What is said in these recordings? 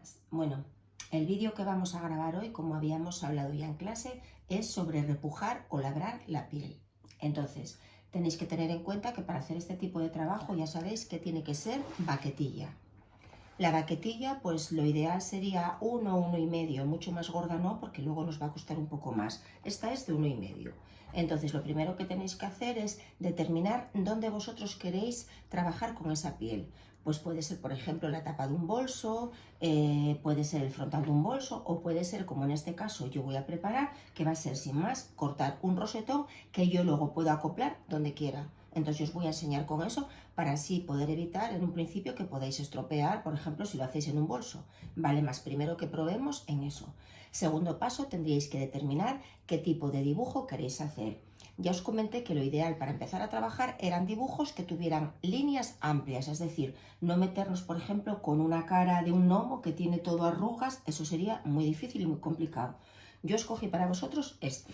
buenas. Bueno, el vídeo que vamos a grabar hoy, como habíamos hablado ya en clase, es sobre repujar o labrar la piel. Entonces, tenéis que tener en cuenta que para hacer este tipo de trabajo ya sabéis que tiene que ser baquetilla. La baquetilla, pues lo ideal sería 1 o 1,5, mucho más gorda no, porque luego nos va a costar un poco más. Esta es de 1,5. Entonces, lo primero que tenéis que hacer es determinar dónde vosotros queréis trabajar con esa piel. Pues puede ser, por ejemplo, la tapa de un bolso, puede ser el frontal de un bolso, o puede ser, como en este caso yo voy a preparar, que va a ser sin más cortar un rosetón que yo luego puedo acoplar donde quiera. Entonces os voy a enseñar con eso para así poder evitar en un principio que podáis estropear, por ejemplo, si lo hacéis en un bolso. Vale más primero que probemos en eso. Segundo paso, tendríais que determinar qué tipo de dibujo queréis hacer. Ya os comenté que lo ideal para empezar a trabajar eran dibujos que tuvieran líneas amplias, es decir, no meternos, por ejemplo, con una cara de un gnomo que tiene todo arrugas, eso sería muy difícil y muy complicado. Yo escogí para vosotros este.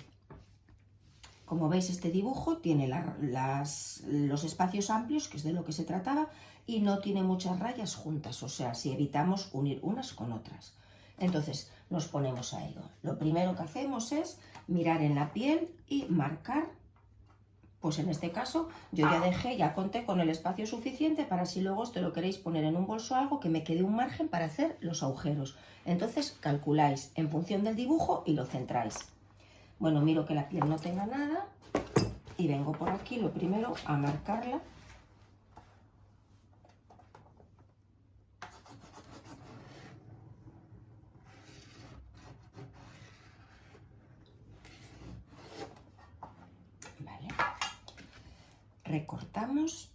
Como veis, este dibujo tiene los espacios amplios, que es de lo que se trataba, y no tiene muchas rayas juntas, o sea, si evitamos unir unas con otras. Entonces, nos ponemos a ello. Lo primero que hacemos es mirar en la piel y marcar. Pues en este caso, yo ya conté con el espacio suficiente para si luego esto lo queréis poner en un bolso o algo, que me quede un margen para hacer los agujeros. Entonces, calculáis en función del dibujo y lo centráis. Bueno, miro que la piel no tenga nada y vengo por aquí lo primero a marcarla. Vale. Recortamos.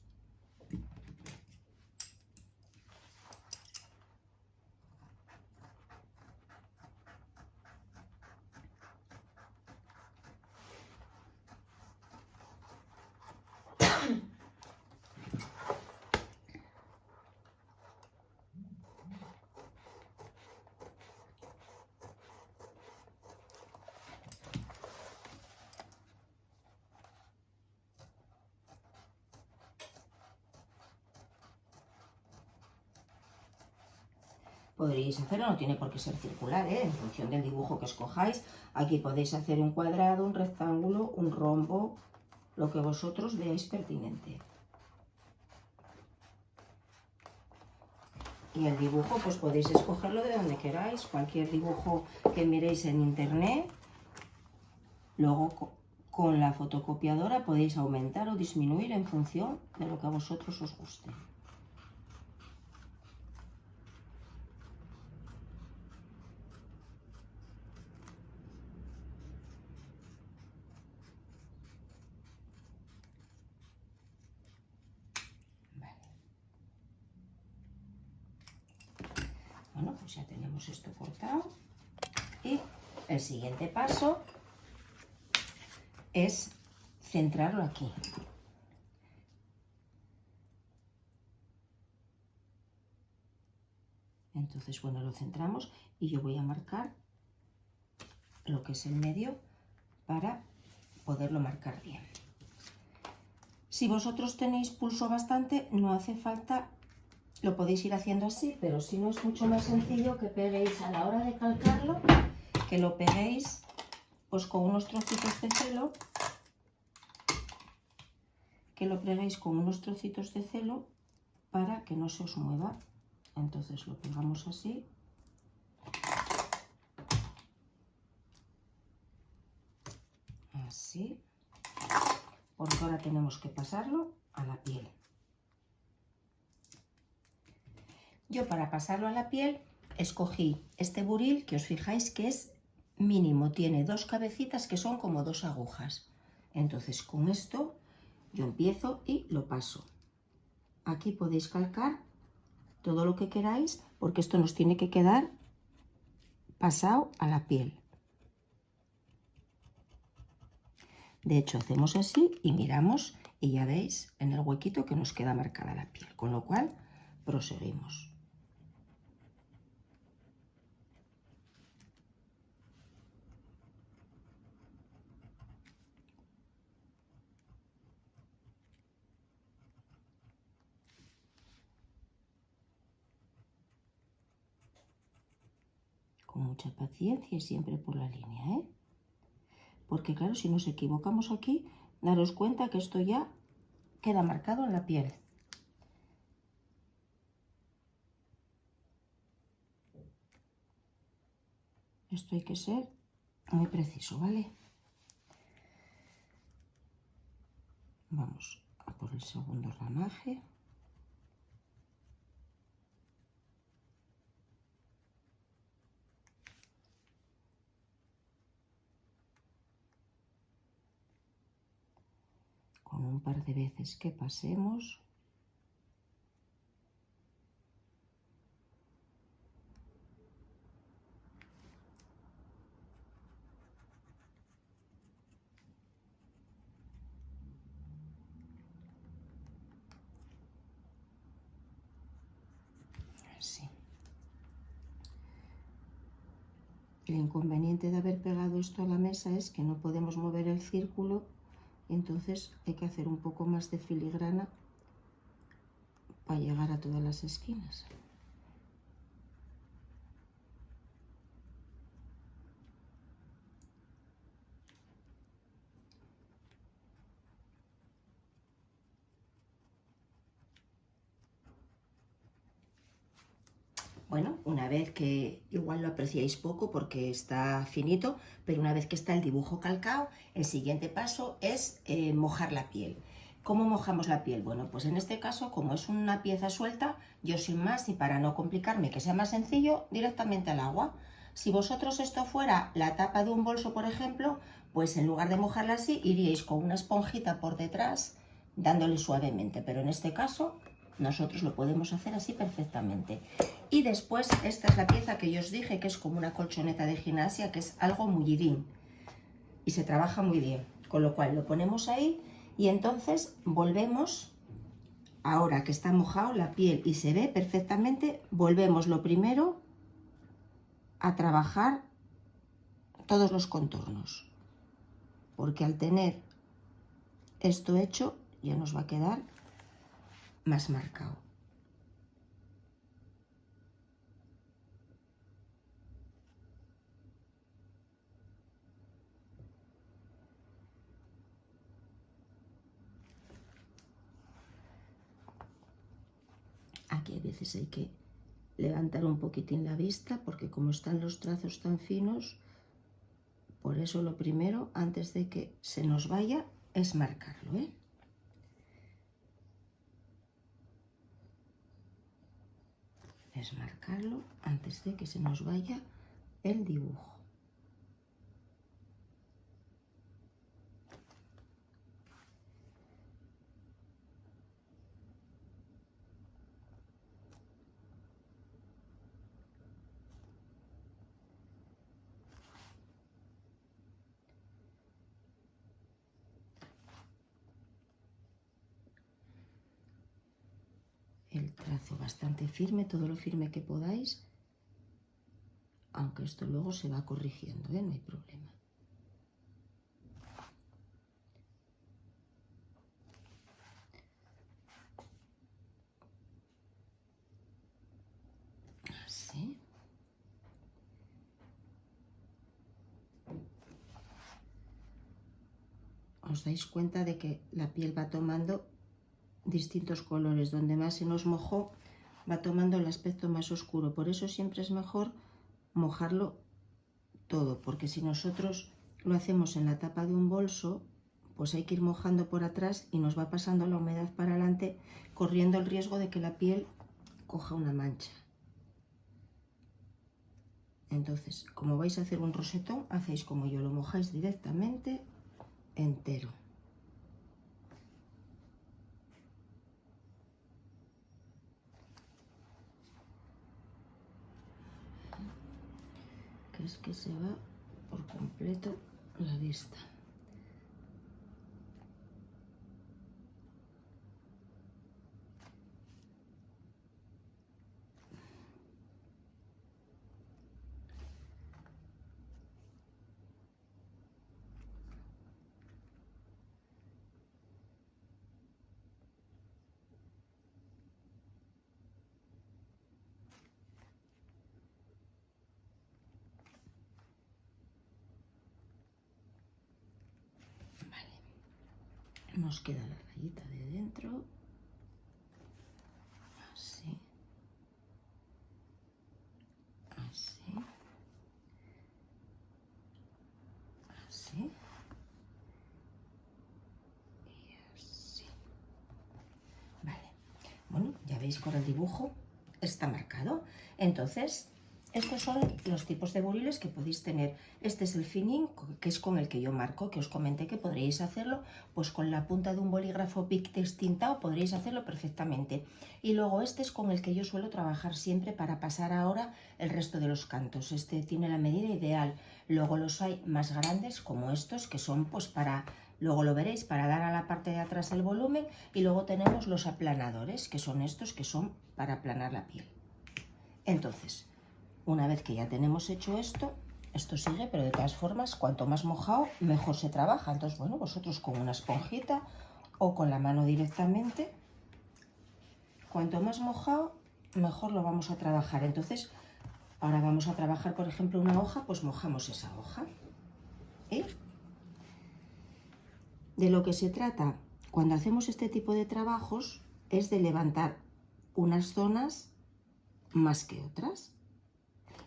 Podréis hacerlo, no tiene por qué ser circular, en función del dibujo que escojáis. Aquí podéis hacer un cuadrado, un rectángulo, un rombo, lo que vosotros veáis pertinente. Y el dibujo, pues podéis escogerlo de donde queráis, cualquier dibujo que miréis en internet. Luego con la fotocopiadora podéis aumentar o disminuir en función de lo que a vosotros os guste. Bueno, pues ya tenemos esto cortado y el siguiente paso es centrarlo aquí. Entonces, bueno, lo centramos y yo voy a marcar lo que es el medio para poderlo marcar bien. Si vosotros tenéis pulso bastante, no hace falta, lo podéis ir haciendo así, pero si no es mucho más sencillo que peguéis a la hora de calcarlo, que lo peguéis pues con unos trocitos de celo, para que no se os mueva. Entonces lo pegamos así. Así. Porque ahora tenemos que pasarlo a la piel. Yo para pasarlo a la piel escogí este buril que os fijáis que es mínimo, tiene 2 cabecitas que son como 2 agujas. Entonces con esto yo empiezo y lo paso. Aquí podéis calcar todo lo que queráis porque esto nos tiene que quedar pasado a la piel. De hecho hacemos así y miramos y ya veis en el huequito que nos queda marcada la piel, con lo cual proseguimos. Con mucha paciencia y siempre por la línea, ¿eh? Porque claro, si nos equivocamos aquí, daros cuenta que esto ya queda marcado en la piel. Esto hay que ser muy preciso, ¿vale? Vamos a por el segundo ramaje. Con un par de veces que pasemos. Así. El inconveniente de haber pegado esto a la mesa es que no podemos mover el círculo, entonces hay que hacer un poco más de filigrana para llegar a todas las esquinas. Bueno, una vez que igual lo apreciáis poco porque está finito, pero una vez que está el dibujo calcado, el siguiente paso es mojar la piel. ¿Cómo mojamos la piel? Bueno, pues en este caso, como es una pieza suelta, yo sin más y para no complicarme, que sea más sencillo, directamente al agua. Si vosotros esto fuera la tapa de un bolso, por ejemplo, pues en lugar de mojarla así, iríais con una esponjita por detrás, dándole suavemente, pero en este caso nosotros lo podemos hacer así perfectamente. Y después esta es la pieza que yo os dije que es como una colchoneta de gimnasia, que es algo mullidín y se trabaja muy bien, con lo cual lo ponemos ahí y entonces volvemos, ahora que está mojado la piel y se ve perfectamente, volvemos lo primero a trabajar todos los contornos, porque al tener esto hecho ya nos va a quedar más marcado. Aquí a veces hay que levantar un poquitín la vista porque como están los trazos tan finos, por eso lo primero, antes de que se nos vaya, es marcarlo, ¿eh? Es marcarlo antes de que se nos vaya el dibujo. El trazo bastante firme, todo lo firme que podáis, aunque esto luego se va corrigiendo, ¿eh? No hay problema. Así. Os dais cuenta de que la piel va tomando distintos colores, donde más se nos mojó va tomando el aspecto más oscuro, por eso siempre es mejor mojarlo todo, porque si nosotros lo hacemos en la tapa de un bolso, pues hay que ir mojando por atrás y nos va pasando la humedad para adelante, corriendo el riesgo de que la piel coja una mancha. Entonces, como vais a hacer un rosetón, hacéis como yo, lo mojáis directamente entero. Que es que se va por completo la vista. nos queda la rayita de dentro, así, así, así y así. Vale, bueno, ya veis con el dibujo está marcado. Entonces, estos son los tipos de buriles que podéis tener. Este es el finning, que es con el que yo marco, que os comenté que podréis hacerlo pues con la punta de un bolígrafo Bic destintado, podréis hacerlo perfectamente. Y luego este es con el que yo suelo trabajar siempre para pasar ahora el resto de los cantos. Este tiene la medida ideal. Luego los hay más grandes como estos, que son pues para... Luego lo veréis, para dar a la parte de atrás el volumen. Y luego tenemos los aplanadores, que son estos, que son para aplanar la piel. Entonces, una vez que ya tenemos hecho esto sigue, pero de todas formas, cuanto más mojado, mejor se trabaja. Entonces, bueno, vosotros con una esponjita o con la mano directamente, cuanto más mojado, mejor lo vamos a trabajar. Entonces, ahora vamos a trabajar, por ejemplo, una hoja, pues mojamos esa hoja. De lo que se trata cuando hacemos este tipo de trabajos es de levantar unas zonas más que otras.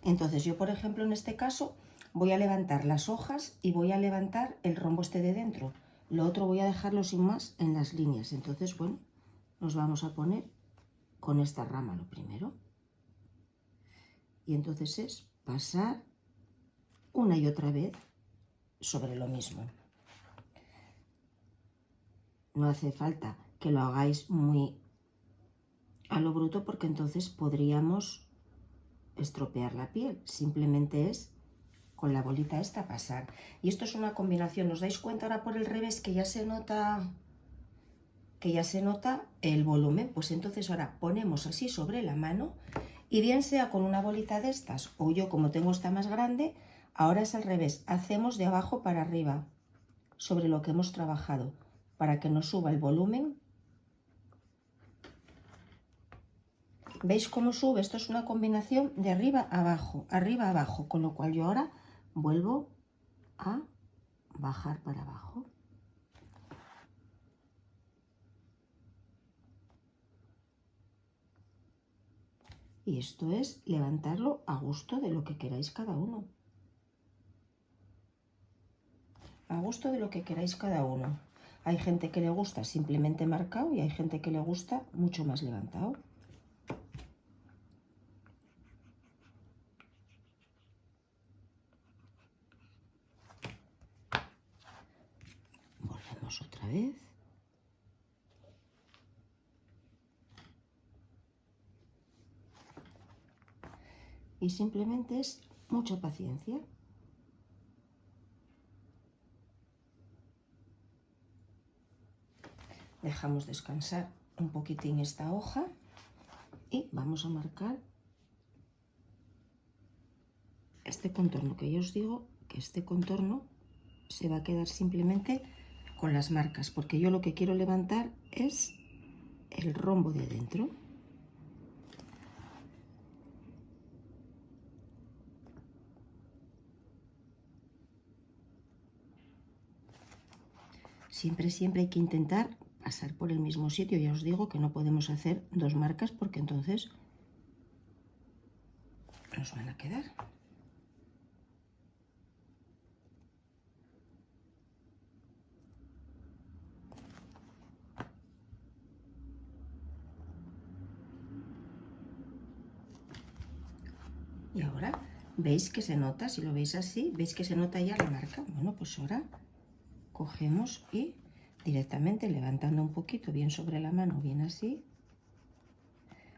Entonces yo, por ejemplo, en este caso voy a levantar las hojas y voy a levantar el rombo este de dentro. Lo otro voy a dejarlo sin más en las líneas. Entonces, bueno, nos vamos a poner con esta rama lo primero. Y entonces es pasar una y otra vez sobre lo mismo. No hace falta que lo hagáis muy a lo bruto porque entonces podríamos estropear la piel. Simplemente es con la bolita esta pasar. Y esto es una combinación. ¿Os dais cuenta ahora por el revés que ya se nota el volumen? Pues entonces ahora ponemos así sobre la mano y bien sea con una bolita de estas o yo como tengo esta más grande, ahora es al revés. Hacemos de abajo para arriba sobre lo que hemos trabajado para que nos suba el volumen. ¿Veis cómo sube? Esto es una combinación de arriba a abajo, con lo cual yo ahora vuelvo a bajar para abajo. Y esto es levantarlo a gusto de lo que queráis cada uno. A gusto de lo que queráis cada uno. Hay gente que le gusta simplemente marcado y hay gente que le gusta mucho más levantado. Volvemos otra vez. Y simplemente es mucha paciencia. Dejamos descansar un poquitín esta hoja y vamos a marcar este contorno, que yo os digo que este contorno se va a quedar simplemente con las marcas, porque yo lo que quiero levantar es el rombo de dentro. Siempre hay que intentar pasar por el mismo sitio. Ya os digo que no podemos hacer dos marcas porque entonces nos van a quedar. Y ahora veis que se nota, si lo veis así, veis que se nota ya la marca. Bueno, pues ahora cogemos y directamente levantando un poquito, bien sobre la mano, bien así.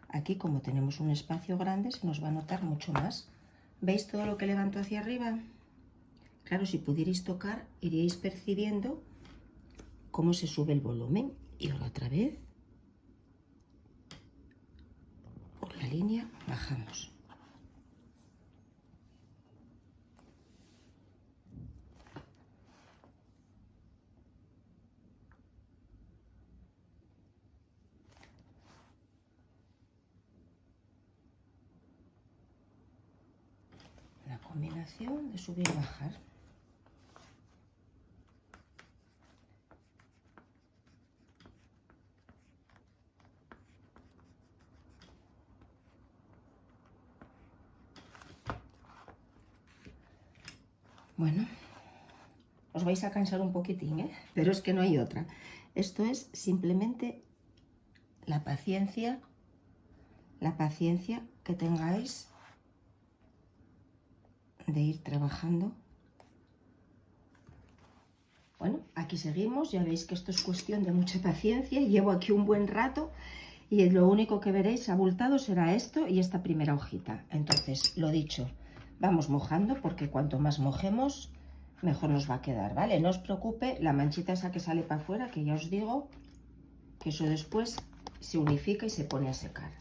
Aquí, como tenemos un espacio grande, se nos va a notar mucho más. ¿Veis todo lo que levanto hacia arriba? Claro, si pudierais tocar, iríais percibiendo cómo se sube el volumen. Y ahora otra vez, por la línea, bajamos. La combinación de subir y bajar. Bueno, os vais a cansar un poquitín, ¿eh? Pero es que no hay otra. Esto es simplemente la paciencia que tengáis de ir trabajando. Bueno, aquí seguimos, ya veis que esto es cuestión de mucha paciencia, llevo aquí un buen rato y lo único que veréis abultado será esto y esta primera hojita. Entonces, lo dicho, vamos mojando porque cuanto más mojemos, mejor nos va a quedar, ¿vale? No os preocupe, la manchita esa que sale para afuera, que ya os digo que eso después se unifica y se pone a secar.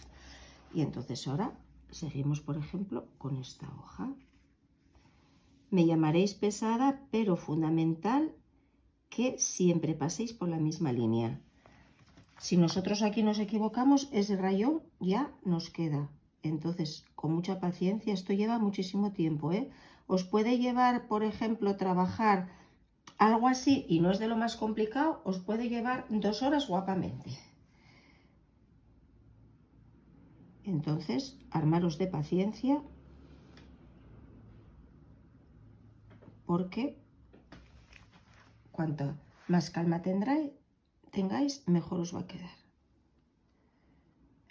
Y entonces ahora seguimos, por ejemplo, con esta hoja. Me llamaréis pesada, pero fundamental que siempre paséis por la misma línea. Si nosotros aquí nos equivocamos, ese rayón ya nos queda. Entonces, con mucha paciencia, esto lleva muchísimo tiempo, ¿eh? Os puede llevar, por ejemplo, trabajar algo así, y no es de lo más complicado, os puede llevar 2 horas guapamente. Entonces, armaros de paciencia, porque cuanto más calma tengáis, mejor os va a quedar.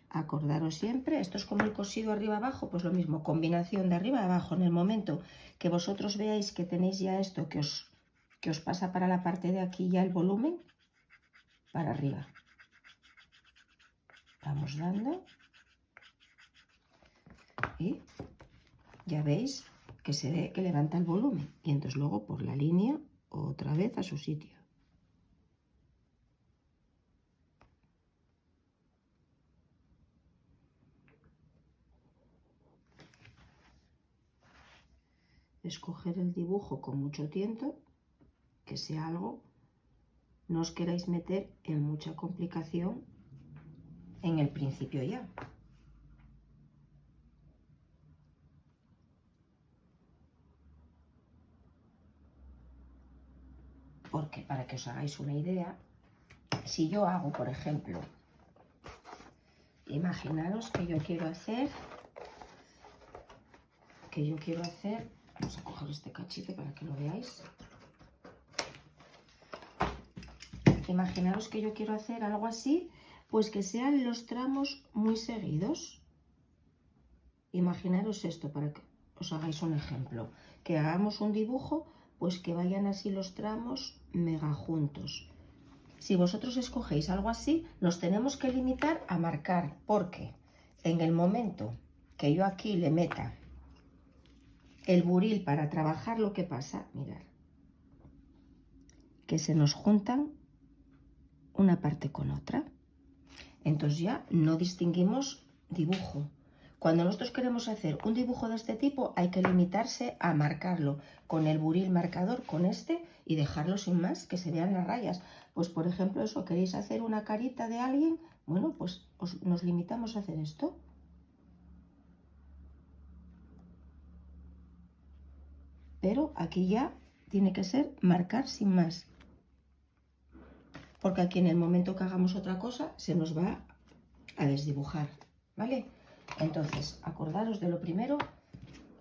Acordaros siempre, esto es como el cosido arriba abajo, pues lo mismo, combinación de arriba abajo. En el momento que vosotros veáis que tenéis ya esto que os pasa para la parte de aquí ya el volumen, para arriba. Vamos dando y ya veis que se ve que levanta el volumen y entonces luego por la línea otra vez a su sitio. Escoger el dibujo con mucho tiento, que sea algo, no os queráis meter en mucha complicación en el principio ya. Porque para que os hagáis una idea, si yo hago, por ejemplo, imaginaros que yo quiero hacer, vamos a coger este cachito para que lo veáis. Imaginaros que yo quiero hacer algo así, pues que sean los tramos muy seguidos. Imaginaros esto para que os hagáis un ejemplo. Que hagamos un dibujo, pues que vayan así los tramos mega juntos. Si vosotros escogéis algo así, nos tenemos que limitar a marcar, porque en el momento que yo aquí le meta el buril para trabajar, lo que pasa, mirad, que se nos juntan una parte con otra. Entonces ya no distinguimos dibujo. Cuando nosotros queremos hacer un dibujo de este tipo, hay que limitarse a marcarlo con el buril marcador, con este, y dejarlo sin más, que se vean las rayas. Pues por ejemplo eso, queréis hacer una carita de alguien, bueno, pues nos limitamos a hacer esto. Pero aquí ya tiene que ser marcar sin más. Porque aquí en el momento que hagamos otra cosa, se nos va a desdibujar, ¿vale? Entonces, acordaros de lo primero,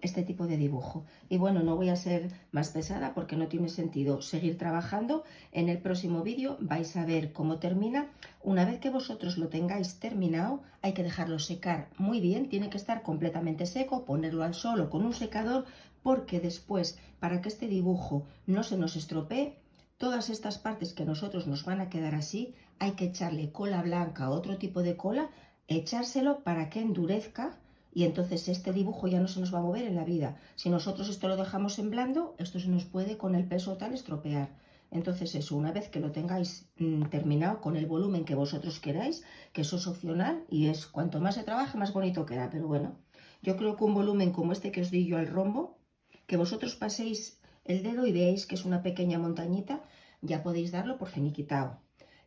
este tipo de dibujo. Y bueno, no voy a ser más pesada porque no tiene sentido seguir trabajando. En el próximo vídeo vais a ver cómo termina. Una vez que vosotros lo tengáis terminado, hay que dejarlo secar muy bien. Tiene que estar completamente seco, ponerlo al sol o con un secador, porque después, para que este dibujo no se nos estropee, todas estas partes que nosotros nos van a quedar así, hay que echarle cola blanca o otro tipo de cola, echárselo para que endurezca. Y entonces este dibujo ya no se nos va a mover en la vida. Si nosotros esto lo dejamos en blando, esto se nos puede con el peso tal estropear. Entonces eso, una vez que lo tengáis terminado con el volumen que vosotros queráis, que eso es opcional y es cuanto más se trabaja más bonito queda. Pero bueno, yo creo que un volumen como este que os di yo al rombo, que vosotros paséis el dedo y veáis que es una pequeña montañita, ya podéis darlo por finiquitado.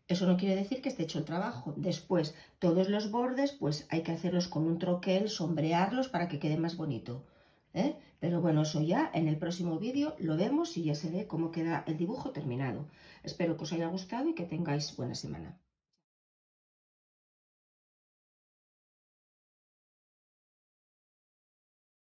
Eso no quiere decir que esté hecho el trabajo. Después, todos los bordes, pues hay que hacerlos con un troquel, sombrearlos para que quede más bonito, ¿eh? Pero bueno, eso ya en el próximo vídeo lo vemos y ya se ve cómo queda el dibujo terminado. Espero que os haya gustado y que tengáis buena semana.